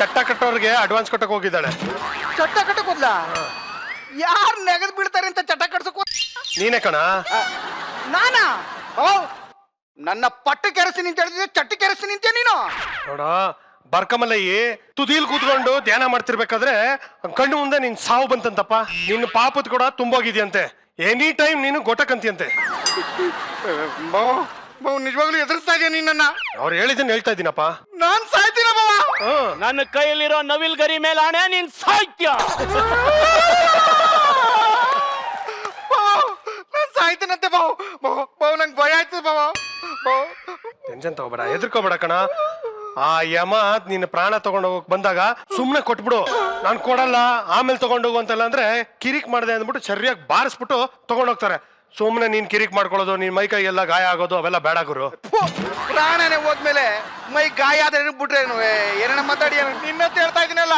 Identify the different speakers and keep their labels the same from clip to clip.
Speaker 1: ಚಟ್ಟ ಕಟ್ಟೋರ್ಗೆ advance ಕೊಟ್ಟಕ್ಕೆ ಹೋಗಿದ್ದಾಳೆ.
Speaker 2: ಚಟ್ಟ ಕಟ್ಟಕ್ ಹೋದ್ಲ? ಯಾರು ನೆಗದ್ ಬೀಳ್ತಾರೆ ಅಂತ ಚಟ್ಟ ಕಟ್ಸಕ್
Speaker 1: ನೀನೇ ಕಣ.
Speaker 2: ನಾನಾ? ಓ ನನ್ನ ಪಟ್ಟು ಕೆರಸಿ ನಿಂತ ಹೇಳಿದ್ರೆ ಚಟ್ಟ ಕೆರಸಿ ನಿಂತೆ ನೀನು.
Speaker 1: ನೋಡ ಬರ್ಕಮಲ್ಲಯ್ಯಿ ತುದಿಲ್ ಕೂತ್ಕೊಂಡು ಧ್ಯಾನ ಮಾಡ್ತಿರ್ಬೇಕಾದ್ರೆ ಕಣ್ಣು ಮುಂದೆ ನಿನ್ ಸಾವು ಬಂತಂತಪ್ಪ. ನಿನ್ನ ಪಾಪದ ಕೂಡ ತುಂಬೋಗಿದ್ಯಂತೆ. ಎನಿ ಟೈಮ್ ನೀನು ಗೊಟಕಂತಿಯಂತೆ.
Speaker 2: ನಿಜವಾಗ್ಲೂ ಎದುರಿಸ್ತಾ ಇದೆಯಾ ನೀನನ್ನ?
Speaker 1: ಅವ್ರು ಹೇಳಿದ್ದನ್ನ ಹೇಳ್ತಾ ಇದ್ದೀನಪ್ಪ.
Speaker 2: ನಾನ್ ಸಾಯ್ತೀನ ಬಾವ.
Speaker 3: ನನ್ನ ಕೈಯಲ್ಲಿರೋ ನವಿಲ್ ಗರಿ ಮೇಲೆ ಆಣೆ, ನೀನ್ ಸಾಯ್ತ್ಯ.
Speaker 2: ನಾನ್ ಸಾಯ್ತೀನಂತೆ ಬಾವು. ಬಾವು ನಂಗೆ ಭಯ ಆಯ್ತದ ಬಾವ.
Speaker 1: ಟೆನ್ಷನ್ ತಗೋಬೇಡ, ಎದ್ರಕೋಬೇಡ ಕಣ. ಆ ಯಮ ನಿನ್ನ ಪ್ರಾಣ ತಗೊಂಡು ಹೋಗಕ್ ಬಂದಾಗ ಸುಮ್ನೆ ಕೊಟ್ಬಿಡು. ನಾನ್ ಕೊಡಲ್ಲ ಆಮೇಲೆ ತಗೊಂಡೋಗು ಅಂತೆಲ್ಲ ಅಂದ್ರೆ ಕಿರಿಕ್ ಮಾಡಿದೆ ಅಂದ್ಬಿಟ್ಟು ಸರಿಯಾಗಿ ಬಾರಿಸ್ಬಿಟ್ಟು ತಗೊಂಡೋಗ್ತಾರೆ. ಸುಮ್ನೆ ನೀನ್ ಕಿರಿಕ್ ಮಾಡ್ಕೊಳ್ಳೋದು, ನಿನ್ ಮೈ ಕೈ ಎಲ್ಲ ಗಾಯ ಆಗೋದು ಅವೆಲ್ಲ ಬೇಡ ಗುರು.
Speaker 2: ಪ್ರಾಣನೇ ಹೋದ್ಮೇಲೆ ಮೈ ಗಾಯ ಆದ್ರೆ ಬಿಟ್ರೇನು? ಏನನ್ನ ಮಾತಾಡಿ ನಿನ್ನಂತ ಹೇಳ್ತಾ ಇದೀನಲ್ಲ,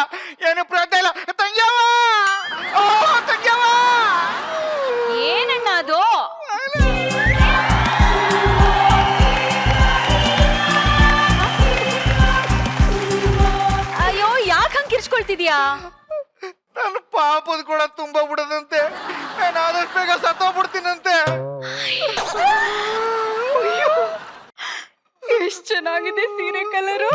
Speaker 2: ಏನು ಪ್ರಯತ್ನ ಇಲ್ಲ. ತಂಗ್ಯವ, ಓ ತಂಗ್ಯವ.
Speaker 4: ಏನಣ್ಣ ಅದು? ಅಯ್ಯೋ ಯಾಕೆ ಹಂಗೆ ಕಿರ್ಚ್ಕೊಳ್ತಿದ್ಯಾ?
Speaker 2: ನನ್ನ ಪಾಪದ ಕೂಡ ತುಂಬಾ ಬಿಡದಂತೆ. ನಾನು ಆದಷ್ಟು ಬೇಗ ಸತ್ತೋಗ್ಬಿಡ್ತೀನಂತೆ.
Speaker 4: ಎಷ್ಟು ಚೆನ್ನಾಗಿದೆ ಸೀರೆ ಕಲರು.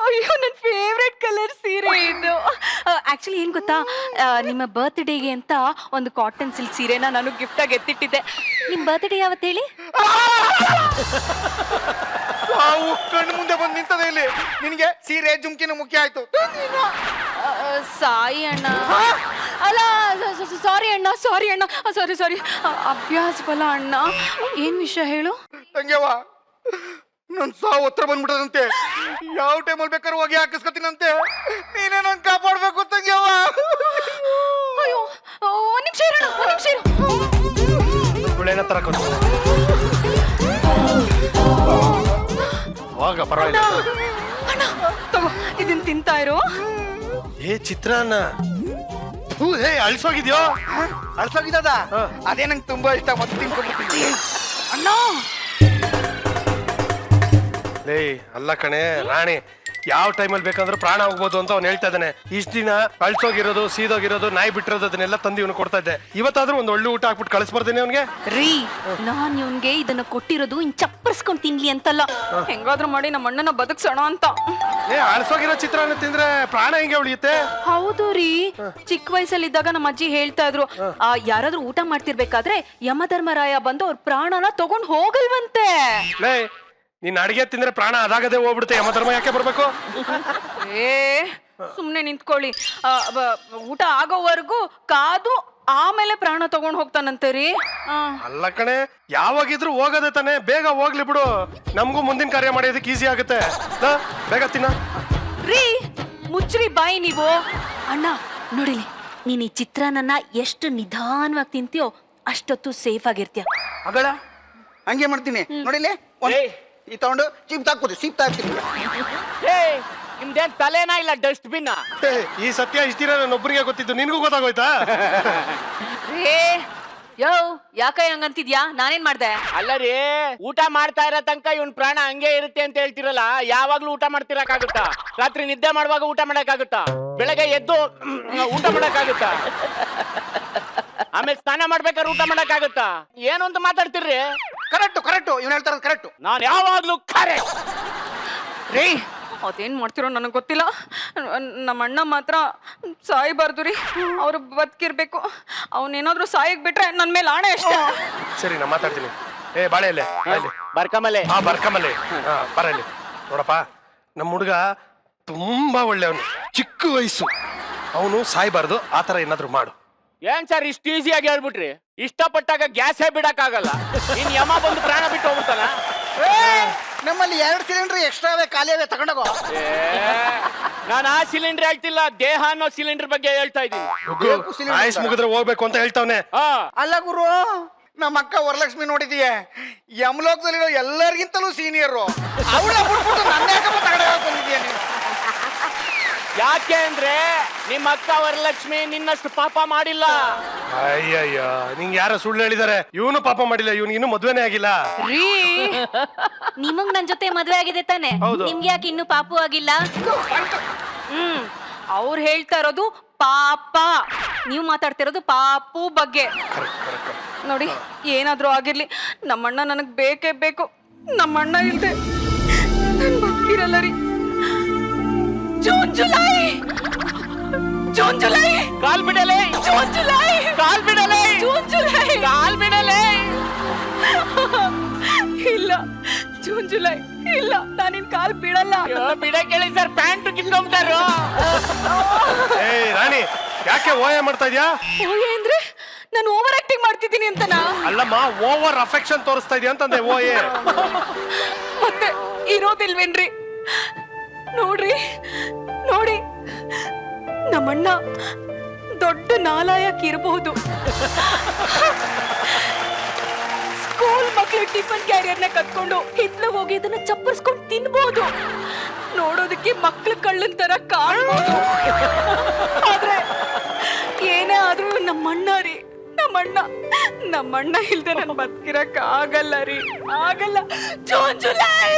Speaker 4: ಅಯ್ಯೋ ನನ್ನ ಫೇವ್ರೆಟ್ ಕಲರ್ ಸೀರೆ ಇದು. ಆಕ್ಚುಲಿ ಏನ್ ಗೊತ್ತಾ, ನಿಮ್ಮ ಬರ್ತ್ಡೇಗೆ ಅಂತ ಒಂದು ಕಾಟನ್ ಸಿಲ್ಕ್ ಸೀರೆನ ನಾನು ಗಿಫ್ಟ್ ಆಗಿ ಎತ್ತಿಟ್ಟಿದ್ದೆ. ನಿಮ್ ಬರ್ತ್ಡೇ ಯಾವತ್ತು ಹೇಳಿ?
Speaker 2: ಕಣ್ಣು ಮುಂದೆ ಬಂದು ನಿಂತದೆ ಇಲ್ಲಿ. ನಿನ್ಗೆ ಸೀರೆ ಜುಮ್ಕಿನ ಮುಖ್ಯ ಆಯ್ತು.
Speaker 4: ಸಾಯಿ ಅಣ್ಣ, ಅಲ್ಲ ಸಾರಿ ಅಣ್ಣ, ಸಾರಿ ಅಭ್ಯಾಸ ಬಲ ಅಣ್ಣ. ಏನ್ ವಿಷಯ ಹೇಳು?
Speaker 2: ತಂಗ್ಯವ, ನನ್ ಸಾವು ಹತ್ರ ಬಂದ್ಬಿಟ್ಟದಂತೆ. ಯಾವ ಟೈಮಲ್ಲಿ ಬೇಕಾದ್ರೂ ಹೋಗಿ ಹಾಕಿಸ್ಕೊತೀನಂತೆ. ನೀನೇ ನನ್ ಕಾಪಾಡ್ಬೇಕು ತಂಗ್ಯವ.
Speaker 4: ಅಯ್ಯೋ ಒಂದ್ ನಿಮಿಷ ಇರೋಣ, ಒಂದ್ ನಿಮಿಷ ಇರು.
Speaker 1: ಗುಳೇನ ತರ ಕೊಡು. ಹೋಗ ಪರವಾಗಿಲ್ಲ.
Speaker 4: ಅಣ್ಣ ತಗೋ, ಇದನ್ ತಿಂತಾ ಇರು.
Speaker 1: ಏ ಚಿತ್ರಾನ್ನ ಅಳಿಸೋಗಿದ್ಯೋ?
Speaker 2: ಅಳ್ಸೋಗಿದ್ದದ? ಅದೇ ನಂಗೆ ತುಂಬಾ ಇಷ್ಟ. ಮತ್ತೆ ತಿನ್ಕೊಂಡ್ಬಿಡ್ತೀನಿ.
Speaker 4: ಅಣ್ಣ
Speaker 1: ಲೇ ಅಲ್ಲ ಕಣೆ ರಾಣಿ, ಯಾವ ಟೈಮಲ್ಲಿ ಬೇಕಂದ್ರೆ ಪ್ರಾಣ ಹೋಗ್ಬೋದು ಅಂತ ಅವ್ನು ಹೇಳ್ತಾ ಇದ್ದಾನೆ. ಇಷ್ಟ ದಿನ ಅಳ್ಸೋಗಿರೋದು, ಸೀದೋಗಿರೋದು, ನಾಯಿ ಬಿಟ್ಟಿರೋದು ಅದನ್ನೆಲ್ಲ ತಂದು ಇವನು ಕೊಡ್ತಾ ಇದ್ದೆ. ಇವತ್ತಾದ್ರೂ ಒಂದು ಒಳ್ಳೆ ಊಟ ಹಾಕ್ಬಿಟ್ಟು ಕಳಿಸ್ಬರ್ತೀನಿ ಅವನಿಗೆ.
Speaker 4: ರೀ, ನಾನ್ ಇವನ್ಗೆ ಇದನ್ನ ಕೊಟ್ಟಿರೋದು ಇನ್ ಚಪ್ಪರ್ಸ್ಕೊಂಡ್ ತಿನ್ಲಿ ಅಂತಲ್ಲ, ಹೆಂಗಾದ್ರೂ ಮಾಡಿ ನಮ್ಮ ಅಣ್ಣನ ಬದುಕ್ಸೋಣ ಅಂತ.
Speaker 1: ಏ ಅಳ್ಸೋಗಿರೋ ಚಿತ್ರಾನ್ನ ತಿಂದ್ರೆ ಪ್ರಾಣ ಹೆಂಗೆ ಉಳಿಯುತ್ತೆ?
Speaker 4: ಹೌದು ರೀ, ಚಿಕ್ಕ ವಯಸ್ಸಲ್ಲಿದ್ದಾಗ ನಮ್ಮ ಅಜ್ಜಿ ಹೇಳ್ತಾ ಇದ್ರು, ಯಾರಾದ್ರೂ ಊಟ ಮಾಡ್ತಿರ್ಬೇಕಾದ್ರೆ ಯಮಧರ್ಮರಾಯ ಬಂದು ಅವ್ರ ಪ್ರಾಣನ ತಗೊಂಡ್ ಹೋಗಲ್ವಂತೆ.
Speaker 1: ಲೇ ನೀನ್ ಅಡಿಗೆ ತಿಂದ್ರೆ ಪ್ರಾಣ ಅದಾಗದೆ ಹೋಗ್ಬಿಡುತ್ತೆ. ಯಮಧರ್ಮ ಯಾಕೆ ಬರ್ಬೇಕು?
Speaker 4: ಏ ಸುಮ್ನೆ ನಿಂತ್ಕೊಳ್ಳಿ. ಊಟ ಆಗೋವರೆಗೂ ಕಾದು ಆಮೇಲೆ ಪ್ರಾಣ ತಗೊಂಡ್ ಹೋಗ್ತಾನಂತೆ ರೀ.
Speaker 1: ಅಲ್ಲ ಕಣೆ, ಯಾವಾಗಿದ್ರು ಹೋಗದೆ ತಾನೆ. ಬೇಗ ಹೋಗ್ಲಿ ಬಿಡು, ನಮಗೂ ಮುಂದಿನ ಕಾರ್ಯ ಮಾಡೋದಕ್ಕೆ ಈಸಿ ಆಗುತ್ತೆ. ಬೇಗ ತಿನ್ನ
Speaker 4: ರೀ. ಮುಚ್ಚ್ರಿ ಬಾಯಿ ನೀವು. ಅಣ್ಣ ನೋಡಿಲಿ, ನೀನ್ ಈ ಚಿತ್ರಾನ್ನ ಎಷ್ಟು ನಿಧಾನವಾಗಿ ತಿಂತೀಯೋ ಅಷ್ಟೊತ್ತು ಸೇಫ್ ಆಗಿರ್ತೀಯ.
Speaker 2: ಅಗಳ ಹಂಗೆ ಮಾಡ್ತೀನಿ ನೋಡಿಲಿ. ಈ ತಗೊಂಡು ಚೀಪ್ ತಾಕ್ಬೋದು, ಸೀಪ್ ತಾಕ್ತೀನಿ.
Speaker 3: ನಿಮ್ದೇನ್ ತಲೆನಾ ಇಲ್ಲ ಡಸ್ಟ್ ಬಿನ್?
Speaker 1: ಈ ಸತ್ಯ ಇಷ್ಟಿರ ನನ್ನೊಬ್ಬರಿಗೆ ಗೊತ್ತಿದ್ದು, ನಿನ್ಗೂ ಗೊತ್ತಾಗೋಯ್ತಾ?
Speaker 4: ಯೋ ಯಾಕ ಹಂಗಂತಿದ್ಯಾ? ನಾನೇನ್ ಮಾಡ್ದೆ?
Speaker 3: ಅಲ್ಲ ರೀ, ಊಟ ಮಾಡ್ತಾ ಇರೋ ತನಕ ಇವನ್ ಪ್ರಾಣ ಹಂಗೆ ಇರುತ್ತೆ ಅಂತ ಹೇಳ್ತಿರಲ್ಲ, ಯಾವಾಗ್ಲೂ ಊಟ ಮಾಡ್ತಿರಕ್ಕಾಗುತ್ತಾ? ರಾತ್ರಿ ನಿದ್ದೆ ಮಾಡುವಾಗ ಊಟ ಮಾಡಕ್ಕಾಗುತ್ತಾ? ಬೆಳಗ್ಗೆ ಎದ್ದು ಊಟ ಮಾಡಕ್ಕಾಗುತ್ತಾ? ಆಮೇಲೆ ಸ್ನಾನ ಮಾಡ್ಬೇಕಾದ್ರೆ ಊಟ ಮಾಡಕ್ಕಾಗುತ್ತಾ? ಏನು ಅಂತ ಮಾತಾಡ್ತಿರ್ರಿ?
Speaker 2: ಕರೆಕ್ಟು ಇವ್ನು ಹೇಳ್ತಾರ ಕರೆಕ್ಟು.
Speaker 3: ನಾನು ಯಾವಾಗ್ಲೂ ಕರೆಕ್ಟ್
Speaker 4: ರೀ. ಅದೇನ್ ಮಾಡ್ತಿರೋ ನನಗೆ ಗೊತ್ತಿಲ್ಲ. ನಮ್ಮ ಅಣ್ಣ ಮಾತ್ರ ಸಾಯ್ಬಾರ್ದು ರೀ, ಅವ್ರು ಬದುಕಿರ್ಬೇಕು. ಅವನೇನಾದ್ರೂ ಸಾಯಕ್ ಬಿಟ್ರೆ ನನ್ ಮೇಲೆ ಆಣೆ ಅಷ್ಟೇ.
Speaker 1: ಸರಿ ನಾ ಮಾತಾಡ್ತೀನಿ. ಏ ಬಾಳೆಯಲ್ಲೇ
Speaker 3: ಬರ್ಕಮಲೆ.
Speaker 1: ಬರ್ಕಮಲೆ ಬರಲಿ. ನೋಡಪ್ಪ, ನಮ್ಮ ಹುಡುಗ ತುಂಬಾ ಒಳ್ಳೆಯವನು, ಚಿಕ್ಕ ವಯಸ್ಸು. ಅವನು ಸಾಯ್ಬಾರ್ದು. ಆತರ ಏನಾದ್ರು ಮಾಡು.
Speaker 3: ಏನ್ ಸರ್ ಇಷ್ಟು ಈಸಿಯಾಗಿ ಹೇಳ್ಬಿಟ್ರಿ? ಇಷ್ಟಪಟ್ಟಾಗ ಗ್ಯಾಸೇ ಬಿಡಕ್ ಆಗಲ್ಲ. ಇನ್ ಯಮ ಬಂದು ಪ್ರಾಣ ಬಿಟ್ಟು ಹೋಗ್ತಾನ?
Speaker 2: ನಮ್ಮಲ್ಲಿ 2 ಸಿಲಿಂಡರ್ ಎಕ್ಸ್ಟ್ರಾ ಅವೇ, ಖಾಲಿ ಅವೇ, ತಗೊಂಡೋಗೋ.
Speaker 3: ನಾನು ಆ ಸಿಲಿಂಡರ್ ಹೇಳ್ತಿಲ್ಲ, ದೇಹ ಅನ್ನೋ ಸಿಲಿಂಡರ್ ಬಗ್ಗೆ ಹೇಳ್ತಾ ಇದ್ದೀನಿ.
Speaker 1: ಆಯುಸ್ ಮುಗಿದ್ರೆ ಹೋಗ್ಬೇಕು ಅಂತ ಹೇಳ್ತಾವನೆ.
Speaker 2: ಅಲ್ಲ ಗುರು, ನಮ್ಮ ಅಕ್ಕ ವರಲಕ್ಷ್ಮಿ ನೋಡಿದೀಯ, ಯಮಲೋಕದಲ್ಲಿರೋ ಎಲ್ಲರಿಗಿಂತಲೂ ಸೀನಿಯರು. ಅವಳ ಬಿಟ್ಬಿಟ್ಟು ನನ್ನ ಯಾಕಪ್ಪ ತಗೊಂಡೋಗ ಬಂದಿದ್ಯಾ ನೀನು?
Speaker 3: ಯಾಕೆ ಅಂದ್ರೆ ನಿಮ್ಮ ಅಕ್ಕ ವರಲಕ್ಷ್ಮಿ ನಿನ್ನಷ್ಟು ಪಾಪ ಮಾಡಿಲ್ಲ.
Speaker 1: ಅಯ್ಯಯ್ಯ ನಿಂಗೆ ಯಾರೋ ಸುಳ್ಳು ಹೇಳಿದಾರೆ. ಇವನು ಪಾಪ ಮಾಡಿಲ್ಲ, ಇವನು ಇನ್ನೂ ಮದ್ವೆನೇ ಆಗಿಲ್ಲ.
Speaker 4: ರೀ ನಿಮಗ್ ನನ್ ಜೊತೆ ಮದ್ವೆ ಆಗಿದೆ ತಾನೆ,
Speaker 1: ಹೌದು.
Speaker 4: ನಿಮ್ಗೆ ಯಾಕೆ ಇನ್ನು ಪಾಪು ಆಗಿಲ್ಲ? ಅವ್ರು ಹೇಳ್ತಾ ಇರೋದು ಪಾಪ, ನೀವು ಮಾತಾಡ್ತಿರೋದು ಪಾಪು ಬಗ್ಗೆ. ನೋಡಿ ಏನಾದ್ರೂ ಆಗಿರ್ಲಿ, ನಮ್ಮಣ್ಣ ನನಗ್ ಬೇಕೇ ಬೇಕು. ನಮ್ಮಣ್ಣ ಇಲ್ದೆ ನನ್ ಬದುಕಿರಲ್ಲ ರೀ. ಜೂನ್ ಜುಲೈ ಜೂನ್ ಜುಲೈ
Speaker 3: ಕಾಲ್ ಬಿಡಲೆ,
Speaker 4: ಜೂನ್ ಜುಲೈ
Speaker 3: ಕಾಲ್ ಬಿಡಲೆ,
Speaker 4: ಜೂನ್ ಜುಲೈ
Speaker 3: ಕಾಲ್ ಬಿಡಲೆ.
Speaker 4: ಇಲ್ಲ ಜೂನ್ ಜುಲೈ ಇಲ್ಲ, ನಾನಿನ್ ಕಾಲ್ ಬೀಳಲ್ಲ.
Speaker 3: ಬಿಡಕ್ಕೆ ಹೇಳಿ ಸರ್, ಪ್ಯಾಂಟ್ ಕಿತ್ಕೊಂಡ್ಬಿಟ್ಟಾರು.
Speaker 1: ಏಯ್ ರಾಣಿ, ಯಾಕೆ ಓಯ ಮಾಡ್ತಾ ಇದ್ಯಾ?
Speaker 4: ಓಯೆ ಅಂದ್ರೆ ನಾನು ಓವರ್ ಆಕ್ಟಿಂಗ್ ಮಾಡ್ತಿದ್ದೀನಿ ಅಂತನಾ?
Speaker 1: ಅಲ್ಲಮ್ಮ, ಓವರ್ ಅಫೆಕ್ಷನ್ ತೋರಿಸ್ತಾ ಇದೆಯಾ ಅಂತಂದೆ. ಓಯೆ
Speaker 4: ಮತ್ತೆ ಇರೋದಿಲ್ವೇನ್ರಿ? ನೋಡ್ರಿ ನೋಡಿ, ನಮ್ಮಣ್ಣ ದೊಡ್ಡ ನಾಲಾಯಕ್ ಇರಬಹುದು. ಸ್ಕೂಲ್ ಮಕ್ಳು ಟಿಫನ್ ಕ್ಯಾರಿಯರ್ನ ಕತ್ಕೊಂಡು ಹಿತ್ಲ ಹೋಗಿ ಅದನ್ನ ಚಪ್ಪರ್ಸ್ಕೊಂಡು ತಿನ್ಬಹುದು. ನೋಡೋದಕ್ಕೆ ಮಕ್ಳು ಕಳ್ಳನ್ ತರ ಕಾಣ್ಬೋದು. ಆದ್ರೆ ಏನೇ ಆದ್ರೂ ನಮ್ಮಣ್ಣ ರೀ, ನಮ್ಮಣ್ಣ ಇಲ್ದೆ ನನ್ ಬದುಕಿರಕ್ ಆಗಲ್ಲ ರೀ, ಆಗಲ್ಲ. ಜೂನ್ ಜುಲೈ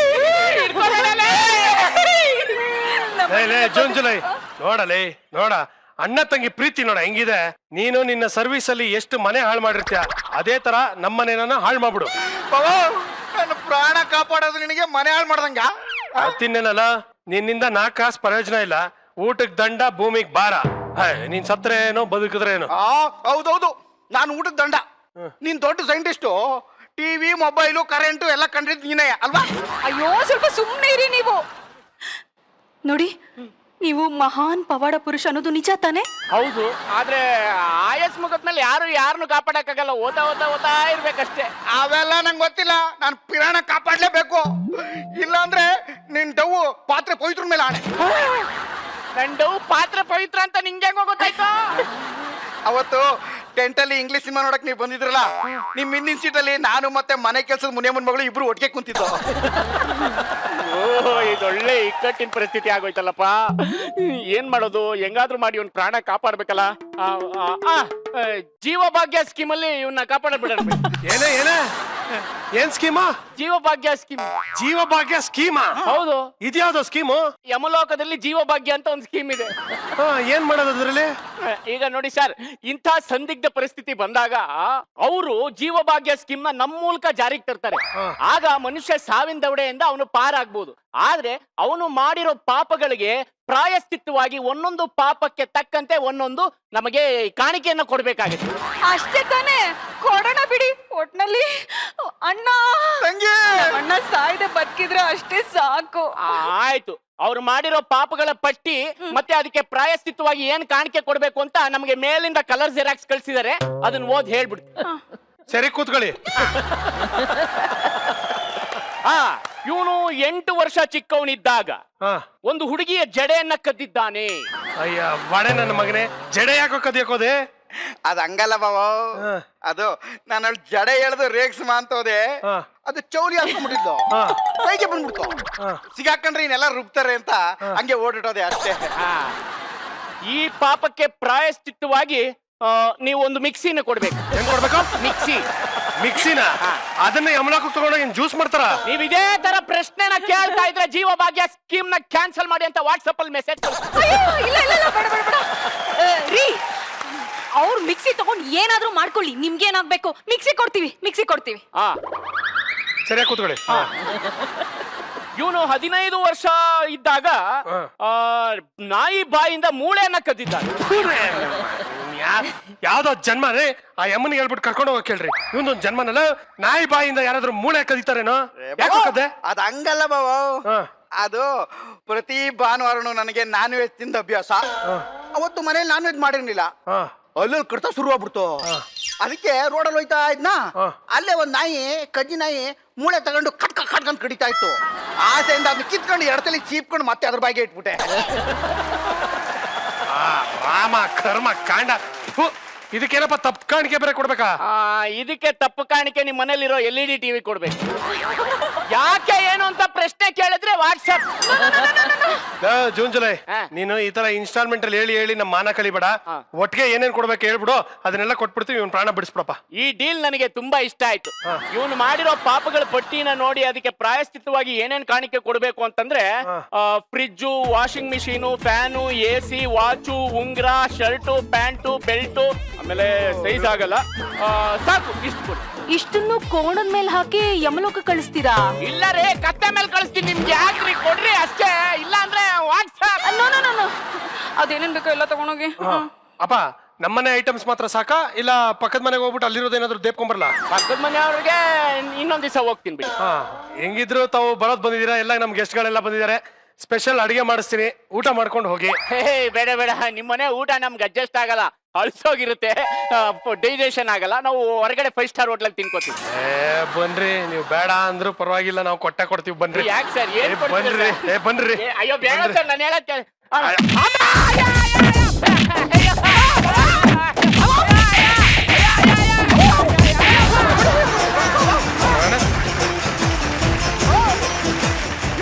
Speaker 1: ಜೂನ್ ಜುಲೈ ನೋಡಲೇ, ನೋಡ ಅಣ್ಣ ತಂಗಿ ಪ್ರೀತಿ ನೋಡ ಹೆಂಗಿದೆ. ನೀನು ನಿನ್ನ ಸರ್ವಿಸ್ ಅಲ್ಲಿ ಎಷ್ಟು ಮನೆ ಹಾಳು ಮಾಡಿರ್ತೀಯ, ಅದೇ ತರ ನಮ್ಮನೇನ ಹಾಳು ಮಾಡ್ಬಿಡು.
Speaker 2: ನನ್ನ ಪ್ರಾಣ ಕಾಪಾಡೋದು ನಿನಗೆ ಮನೆ ಹಾಳು ಮಾಡ್ದಂಗ?
Speaker 1: ತಿನ್ನೇನಲ್ಲ, ನಿನ್ನಿಂದ 4 ಕಾಸು ಪ್ರಯೋಜನ ಇಲ್ಲ. ಊಟಕ್ ದಂಡ, ಭೂಮಿಗ್ ಭಾರ. ನೀನ್ ಸತ್ರೇನೋ ಬದುಕಿದ್ರೇನೋ.
Speaker 2: ಹೌದೌದು, ನಾನು ಊಟದ ದಂಡ. ನೀನ್ ದೊಡ್ಡ ಸೈಂಟಿಸ್ಟು. ಟಿವಿ, ಮೊಬೈಲು, ಕರೆಂಟು ಎಲ್ಲ ಕಂಡಿದ್ ನೀನೇ ಅಲ್ವಾ?
Speaker 4: ಅಯ್ಯೋ ಸ್ವಲ್ಪ ಸುಮ್ಮನೆ ಇರಿ ನೀವು. ನೋಡಿ, ನೀವು ಮಹಾನ್ ಪವಾಡ ಪುರುಷ ಅನ್ನೋದು ನಿಜ ತಾನೆ?
Speaker 3: ಹೌದು, ಆದ್ರೆ ಆಯಸ್ ಮುಖದ್ಮೇಲೆ ಯಾರನ್ನು ಕಾಪಾಡಕ್ಕಾಗಲ್ಲ. ಓತಾ ಇರ್ಬೇಕಷ್ಟೇ.
Speaker 2: ಅವೆಲ್ಲ ನಂಗೆ ಗೊತ್ತಿಲ್ಲ. ನಾನು ಪಿರಾಣ ಕಾಪಾಡ್ಲೇಬೇಕು. ಇಲ್ಲಾಂದ್ರೆ ನಿನ್ ಡವ್ವು ಪಾತ್ರೆ ಪವಿತ್ರ ಮೇಲೆ ಆಣೆ.
Speaker 3: ಗಂಡು ಪಾತ್ರೆ ಪವಿತ್ರ ಅಂತ ನಿಂಗೆ ಗೊತ್ತಾಯ್ತು?
Speaker 2: ಅವತ್ತು ಟೆಂಟಲ್ಲಿ ಇಂಗ್ಲಿಷ್ ಸಿನಿಮಾ ನೋಡಕ್ ನೀವು ಬಂದಿದ್ರಲ್ಲ, ನಿಮ್ ಹಿಂದಿನ ಸೀಟಲ್ಲಿ ನಾನು ಮತ್ತೆ ಮನೆ ಕೆಲ್ಸದ ಮುನಿಯಮ್ಮನ ಮಗಳು ಇಬ್ರು ಒಟ್ಟಿಗೆ ಕುಂತಿದ್ದು.
Speaker 3: ಓಹ್, ಇದೊಳ್ಳೆ ಇಕ್ಕಟ್ಟಿನ ಪರಿಸ್ಥಿತಿ ಆಗೋಯ್ತಲ್ಲಪ್ಪ. ಏನ್ ಮಾಡೋದು? ಹೆಂಗಾದ್ರೂ ಮಾಡಿ ಇವ್ನ ಪ್ರಾಣ ಕಾಪಾಡ್ಬೇಕಲ್ಲ. ಜೀವ ಭಾಗ್ಯ ಸ್ಕೀಮ್ ಅಲ್ಲಿ ಇವನ್ನ ಕಾಪಾಡಬಿಡ.
Speaker 1: ಏನೇ ಏನ್ ಸ್ಕೀಮಾ?
Speaker 3: ಜೀವ ಭಾಗ್ಯ ಸ್ಕೀಮ್.
Speaker 1: ಜೀವ ಭಾಗ್ಯ ಸ್ಕೀಮಾ?
Speaker 3: ಹೌದು.
Speaker 1: ಇದ್ಯಾವ್ದು ಸ್ಕೀಮು?
Speaker 3: ಯಮಲೋಕದಲ್ಲಿ ಜೀವ ಭಾಗ್ಯ ಅಂತ ಒಂದು ಸ್ಕೀಮ್ ಇದೆ.
Speaker 1: ಏನ್ ಮಾಡೋದು ಅದ್ರಲ್ಲಿ?
Speaker 3: ಈಗ ನೋಡಿ ಸರ್, ಇಂಥ ಸಂದಿಗ್ಧ ಪರಿಸ್ಥಿತಿ ಬಂದಾಗ ಅವರು ಜೀವ ಭಾಗ್ಯ ಸ್ಕೀಮ್ ನ ನಮ್ಮ ಮೂಲಕ ಜಾರಿಗೆ ತರ್ತಾರೆ. ಆಗ ಮನುಷ್ಯ ಸಾವಿನ ದವಡೆಯಿಂದ ಅವನು ಪಾರಾಗ್ಬೋದು. ಆದ್ರೆ ಅವನು ಮಾಡಿರೋ ಪಾಪಗಳಿಗೆ ಪ್ರಾಯಶ್ಚಿತ್ತವಾಗಿ ಒಂದೊಂದು ಪಾಪಕ್ಕೆ ತಕ್ಕಂತೆ ಒಂದೊಂದು ನಮಗೆ ಕಾಣಿಕೆಯನ್ನ ಕೊಡ್ಬೇಕಾಗುತ್ತೆ.
Speaker 4: ಅಷ್ಟೇ ತಾನೇ, ಕೊಡೋಣ ಬಿಡಿ. ಒಟ್ನಲ್ಲಿ ಅಣ್ಣ ಸಾಯ್ದೆ ಬದುಕಿದ್ರೆ ಅಷ್ಟೇ ಸಾಕು.
Speaker 3: ಆಯ್ತು, ಅವ್ರು ಮಾಡಿರೋ ಪಾಪಗಳ ಪಟ್ಟಿ ಮತ್ತೆ ಅದಕ್ಕೆ ಪ್ರಾಯಶ್ಚಿತ್ತವಾಗಿ ಏನ್ ಕಾಣಿಕೆ ಕೊಡ್ಬೇಕು ಅಂತ ನಮಗೆ ಮೇಲಿಂದ ಕಲರ್ ಜೆರಾಕ್ಸ್ ಕಳ್ಸಿದಾರೆ. ಅದನ್ನ ಓದ್ ಹೇಳ್ಬಿಡಿ.
Speaker 1: ಸರಿ, ಕೂತ್ಕೊಳ್ಳಿ.
Speaker 3: ಇವನು 8 ವರ್ಷ ಚಿಕ್ಕವನಿದ್ದಾಗ ಒಂದು ಹುಡುಗಿಯ ಜಡೆಯನ್ನ ಕದ್ದಿದ್ದಾನೆ.
Speaker 1: ಅಯ್ಯ ಬಡೆ ನನ್ನ ಮಗನೇ, ಜಡೆ ಯಾಕೋ ಕದಿಯಕೋದೆ?
Speaker 2: ಅದ್ ಹಂಗಲ್ಲ ಬಾವ. ಅದು ನಾನು ಜಡೆ ಎಳ್ದು ರೇಗ್ಸ್ಮ ಅಂತೋದೆ, ಅದು ಚೌಲಿ ಹಾಕೊಂಡ್ಬಿಟ್ಟಿದ್ದು. ಕೈಗೆ ಬಂದ್ಬಿಡ್ತು. ಸಿಗಾಕೊಂಡ್ರೆ ಇನ್ನೆಲ್ಲ ರುಬ್ತಾರೆ ಅಂತ ಹಂಗೆ ಓಡಿಟೋದೆ ಅಷ್ಟೇ.
Speaker 3: ಈ ಪಾಪಕ್ಕೆ ಪ್ರಾಯಶ್ಚಿತ್ತವಾಗಿ ನೀವು ಒಂದು ಮಿಕ್ಸಿನ ಕೊಡ್ಬೇಕು.
Speaker 1: ಏನ್ ಕೊಡ್ಬೇಕು? ಮಿಕ್ಸಿನ? ಅದನ್ನ ಯಮಲೋಕ ತಗೊಂಡೋಗಿ ಜ್ಯೂಸ್ ಮಾಡ್ತಾರ?
Speaker 3: ನೀವ್ ಇದೇ ತರ ಪ್ರಶ್ನೆನ ಕೇಳ್ತಾ ಇದ್ರೆ ಜೀವ ಭಾಗ್ಯ ಸ್ಕೀಮ್ ನ ಕ್ಯಾನ್ಸಲ್ ಮಾಡಿ ಅಂತ ವಾಟ್ಸ್ಆಪ್ ಅಲ್ಲಿ ಮೆಸೇಜ್
Speaker 4: ರೀ. ಅವ್ರು ಮಿಕ್ಸಿ ತಗೊಂಡು ಏನಾದ್ರೂ ಮಾಡ್ಕೊಳ್ಳಿ, ನಿಮ್ಗೆ ಏನಾಗ್ಬೇಕು? ಮಿಕ್ಸಿ ಕೊಡ್ತೀವಿ.
Speaker 1: ಸರಿಯಾಗಿ ಕೂತ್ಕೊಳ್ಳಿ.
Speaker 3: ಇವನು 15 ವರ್ಷ ಇದ್ದಾಗ ನಾಯಿ ಬಾಯಿಂದ ಮೂಳೆಯನ್ನ ಕದ್ದಿದ್ದಾನೆ.
Speaker 1: ಯಾವ್ದೋ ಜನ್ಮನೇ ಆ ಯಮ್ಮನಿಗೆ ಹೇಳ್ಬಿಟ್ಟು ಕರ್ಕೊಂಡು ಹೋಗಕ್ ಕೇಳ್ರಿ. ಇವನೊಂದು ಜನ್ಮನಲ್ಲ, ನಾಯಿ ಬಾಯಿಂದ ಯಾರಾದ್ರೂ ಮೂಳೆ ಕದೀತಾರೇನೋ? ಯಾಕೆ?
Speaker 2: ಅದ್ ಹಂಗಲ್ಲ ಬಾವ. ಅದು ಪ್ರತಿ ಭಾನುವಾರನು ನನಗೆ ನಾನ್ ವೆಜ್ ತಿಂದ ಅಭ್ಯಾಸ. ಅವತ್ತು ಮನೇಲಿ ನಾನ್ ವೆಜ್ ಮಾಡಿರ್ಲಿಲ್ಲ. ಅಲ್ಲಲ್ಲಿ ಕಡ್ತಾ ಶುರು ಆಗ್ಬಿಡ್ತು. ಅದಕ್ಕೆ ರೋಡಲ್ಲಿ ಹೋಯ್ತಾ ಇದ್ನಾ, ಅಲ್ಲೇ ಒಂದ್ ನಾಯಿ, ಕಜ್ಜಿ ನಾಯಿ ಮೂಳೆ ತಗೊಂಡು ಕಟ್ಕೊಂಡ್ ಕಡಿತಾ ಇತ್ತು. ಆಸೆಯಿಂದ ಅದನ್ನ ಕಿತ್ಕೊಂಡು ಎಡತಲಿ ಚೀಪ್ಕೊಂಡು ಮತ್ತೆ ಅದ್ರ ಬಾಯಿಗೆ ಇಟ್ಬಿಟ್ಟೆ.
Speaker 1: ರಾಮ ಕರ್ಮ ಕಾಂಡ. ಇದಕ್ಕೇನಪ್ಪ ತಪ್ಪು ಕಾಣಿಕೆ ಬೇರೆ ಕೊಡ್ಬೇಕಾ?
Speaker 3: ಇದಕ್ಕೆ ತಪ್ಪು ಕಾಣಿಕೆ ನಿಮ್ ಮನೇಲಿರೋ LED TV ಕೊಡ್ಬೇಕು. ಯಾಕೆ ಏನು ಅಂತ ಪ್ರಶ್ನೆ ಕೇಳಿದ್ರೆ ವಾಟ್ಸ್ಆಪ್
Speaker 1: ಜೂನ್ ಜುಲೈ
Speaker 3: ಹಾ.
Speaker 1: ನೀನು ಈ ತರ ಇನ್ಸ್ಟಾಲ್ಮೆಂಟ್ ಅಲ್ಲಿ ಹೇಳಿ ನಮ್ಮ ಮಾನ ಕಳಿಬೇಡ.
Speaker 3: ಹಾ.
Speaker 1: ಒಟ್ಟಿಗೆ ಏನೇನ್ ಕೊಡ್ಬೇಕು ಹೇಳ್ಬಿಡು, ಅದನ್ನೆಲ್ಲ ಕೊಟ್ಬಿಡ್ತೀವಿ. ಇವ್ನ ಪ್ರಾಣ ಬಿಡಿಸ್ಬಿಡಪ್ಪ.
Speaker 3: ಈ ಡೀಲ್ ನನಗೆ ತುಂಬಾ ಇಷ್ಟ ಆಯ್ತು. ಇವನು ಮಾಡಿರೋ ಪಾಪಗಳ ಪಟ್ಟಿನ ನೋಡಿ ಅದಕ್ಕೆ ಪ್ರಾಯಶ್ಚಿತ್ತವಾಗಿ ಏನೇನ್ ಕಾಣಿಕೆ ಕೊಡ್ಬೇಕು ಅಂತಂದ್ರೆ fridge, washing machine, fan, AC, watch, ಉಂಗ್ರ, ಶರ್ಟು, ಪ್ಯಾಂಟು, ಬೆಲ್ಟು, ಆಮೇಲೆ ಸೈಜ್ ಆಗಲ್ಲ, ಸಾಕು ಇಷ್ಟು ಕೊಡಿ.
Speaker 4: ಇಷ್ಟನ್ನು ಕೋಣದ ಮೇಲೆ ಹಾಕಿ ಯಮಲೋಕ ಕಳಿಸ್ತೀರಾ?
Speaker 3: ಇಲ್ಲ ರೇ, ಕತ್ತೆ ಮೇಲೆ ಕಳಿಸ್ತೀನಿ. ನಿಮ್ಗೆ ಯಾಕ್ರಿ, ಕೊಡ್ರಿ ಅಷ್ಟೇ. ಇಲ್ಲ ಅಂದ್ರೆ ವಾಟ್ಸ್ಆಪ್.
Speaker 4: ನೋ ಅದೇನೇನ್ ಬೇಕೋ ಎಲ್ಲ ತಗೊಂಡೋಗಿ.
Speaker 1: ಅಪ್ಪ ನಮ್ಮನೆ ಐಟಮ್ಸ್ ಮಾತ್ರ ಸಾಕಾ, ಇಲ್ಲ ಪಕ್ಕದ ಮನೆಗೆ ಹೋಗ್ಬಿಟ್ಟು ಅಲ್ಲಿರೋದೇನಾದ್ರು ದೇಪ್ಕೊಂಬರ್ಲಾ?
Speaker 3: ಪಕ್ಕದ ಮನೆಯವ್ರಿಗೆ ಇನ್ನೊಂದ್ ದಿವಸ ಹೋಗ್ತೀನಿ ಬಿಡಿ.
Speaker 1: ಹೆಂಗಿದ್ರು ತಾವು ಬರೋದ್ ಬಂದಿದ್ದೀರಾ, ಎಲ್ಲ ನಮ್ ಗೆಸ್ಟ್ಗಳೆಲ್ಲ ಬಂದಿದ್ದಾರೆ. ಸ್ಪೆಷಲ್ ಅಡಿಗೆ ಮಾಡಿಸ್ತೀನಿ, ಊಟ ಮಾಡ್ಕೊಂಡು ಹೋಗಿ.
Speaker 3: ಬೇಡ ನಿಮ್ಮನೆ ಊಟ ನಮ್ಗೆ ಅಡ್ಜಸ್ಟ್ ಆಗಲ್ಲ, ಅಳ್ಸೋಗಿರುತ್ತೆ, ಡೈಜೆಷನ್ ಆಗಲ್ಲ. ನಾವು ಹೊರಗಡೆ 5 ಸ್ಟಾರ್ ಹೋಟ್ಲಲ್ಲಿ ತಿನ್ಕೋತೀವಿ.
Speaker 1: ಬನ್ರಿ, ನೀವು ಬೇಡ ಅಂದ್ರೂ ಪರವಾಗಿಲ್ಲ, ನಾವು ಕೊಡ್ತೀವಿ. ಬನ್ರಿ.
Speaker 3: ಯಾಕೆ ಸರ್, ಏನ್
Speaker 1: ಬನ್ರಿ ಬನ್ರಿ.
Speaker 3: ಅಯ್ಯೋ ಬೇಡ ಸರ್, ನಾನು ಹೇಳಕ್ಕೆ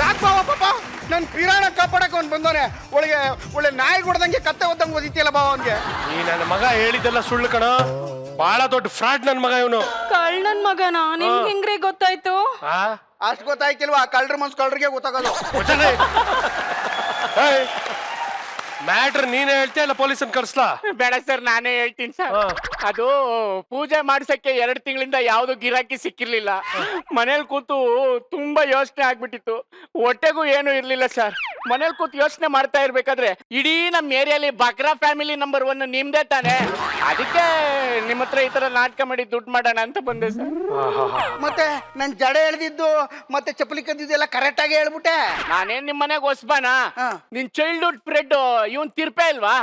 Speaker 2: ಯಾಕೆ ಪಾಪ ನನ್ ಪಿರಾಣ ಕಾಪಾಡಕ್ ಅವ್ನು ಬಂದವನೆ. ಒಳ್ಳೆ ನಾಯಿ ಹೊಡೆದಂಗೆ ಕತ್ತೆ ಒದ್ದಂಗೆ ಓದಿತಿಯಲ್ಲ ಬಾವ ಅವನ್ಗೆ.
Speaker 1: ಈ ನನ್ನ ಮಗ ಹೇಳಿದ್ದೆಲ್ಲ ಸುಳ್ಳು ಕಣ, ಬಹಳ ದೊಡ್ಡ ಫ್ರಾಡ್ ನನ್ ಮಗ ಇವನು.
Speaker 4: ಕಳ್ಳನ್ ಮಗನಾ? ನಿಮ್ಗೆ ಹೆಂಗ್ರಿ ಗೊತ್ತಾಯ್ತು?
Speaker 2: ಅಷ್ಟು ಗೊತ್ತಾಯ್ತಿಲ್ವಾ? ಕಳ್ರ ಮನ್ಸ್ ಕಳ್ರಿಗೆ ಗೊತ್ತಾಗೋದು.
Speaker 1: ಮ್ಯಾಟ್ರ್ ನೀನೇ ಹೇಳ್ತೀಯ ಇಲ್ಲ ಪೊಲೀಸನ್ ಕರ್ಸ್ಲಾ?
Speaker 3: ಬೇಡ ಸರ್, ನಾನೇ ಹೇಳ್ತೀನಿ ಸರ್. ಅದು ಪೂಜೆ ಮಾಡ್ಸಕ್ಕೆ 2 ತಿಂಗಳಿಂದ ಯಾವ್ದು ಗಿರಾಕಿ ಸಿಕ್ಕಿರ್ಲಿಲ್ಲ. ಮನೇಲಿ ಕೂತು ತುಂಬಾ ಯೋಚನೆ ಆಗ್ಬಿಟ್ಟಿತ್ತು, ಹೊಟ್ಟೆಗೂ ಏನು ಇರ್ಲಿಲ್ಲ ಸರ್. ಮನೇಲಿ ಕೂತು ಯೋಚನೆ ಮಾಡ್ತಾ ಇರ್ಬೇಕಾದ್ರೆ ಇಡೀ ನಮ್ಮ ಏರಿಯಾಲಿ ಬಕ್ರಾ ಫ್ಯಾಮಿಲಿ ನಂಬರ್ 1 ನಿಮ್ದೇ ತಾನೆ. ಅದಕ್ಕೆ ನಿಮ್ಮ ಹತ್ರ ಈ ತರ ನಾಟಕ ಮಾಡಿ ದುಡ್ಡು ಮಾಡೋಣ ಅಂತ ಬಂದೆ ಸರ್.
Speaker 2: ಮತ್ತೆ ನನ್ ಜಡೆ ಎಳ್ದಿದ್ದು ಮತ್ತೆ ಚಪ್ಪಲಿ ಕದ್ದಿದ್ದು ಎಲ್ಲ ಕರೆಕ್ಟ್ ಆಗಿ ಹೇಳ್ಬಿಟ್ಟೆ.
Speaker 3: ನಾನೇನ್ ನಿಮ್ ಮನೆಗೆ ಹೊಸ್ಬಾನ? ನಿನ್ ಚೈಲ್ಡ್ಹುಡ್ ಫ್ರೆಂಡ್ ಇವನ್ ತಿರ್ಪೆ ಇಲ್ವಾ,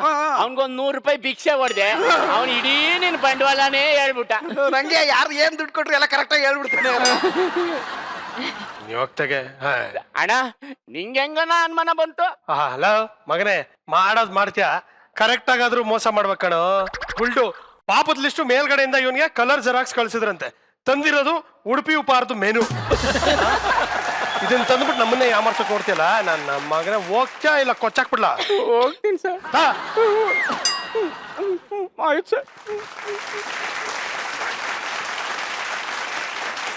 Speaker 3: ಅವನ್ಗೊಂದ್ 100 ರೂಪಾಯಿ ಭಿಕ್ಷೆ ಹೊಡ್ದೆ, ಅವ್ನ್ ಇಡೀ ನಿನ್ ಬಂಡವಾಳನೇ ಹೇಳ್ಬಿಟ್ಟ.
Speaker 2: ನಂಗೆ ಯಾರು ಏನ್ ದುಡ್ಡು ಕೊಟ್ರು ಎಲ್ಲ ಕರೆಕ್ಟ್ ಆಗಿ ಹೇಳ್ಬಿಡ್ತಾನೆ.
Speaker 1: ಹೋಗ್ತಾಗೆ
Speaker 3: ಅಣ್ಣ, ನಿಂಗೆ ಹೆಂಗನ ಅನುಮಾನ ಬಂತು?
Speaker 1: ಹಲೋ ಮಗನೇ, ಮಾಡೋದ್ ಮಾಡ್ತೀಯ, ಕರೆಕ್ಟ್ ಆಗಾದ್ರೂ ಮೋಸ ಮಾಡ್ಬೇಕಣ. ಉಲ್ಟು ಪಾಪದ ಲಿಸ್ಟು ಮೇಲ್ಗಡೆಯಿಂದ ಇವನ್ಗೆ ಕಲರ್ ಜೆರಾಕ್ಸ್ ಕಳ್ಸಿದ್ರಂತೆ. ತಂದಿರೋದು ಉಡುಪಿ ಉಪಹಾರದ ಮೆನು. ಇದನ್ನ ತಂದ್ಬಿಟ್ಟು ನಮ್ಮನ್ನೇ ಯಾಮರ್ಸಕ್ ನೋಡ್ತಿಯಲ್ಲ. ನನ್ನ ಮಗನ ಹೋಗ್ತಾ ಇಲ್ಲ, ಕೊಚ್ಚಾಕ್ಬಿಡ್ಲಾ?
Speaker 3: ಹೋಗ್ತೀನಿ ಸರ್.
Speaker 1: ಹಾ
Speaker 3: ಆಯ್ತು ಸರ್.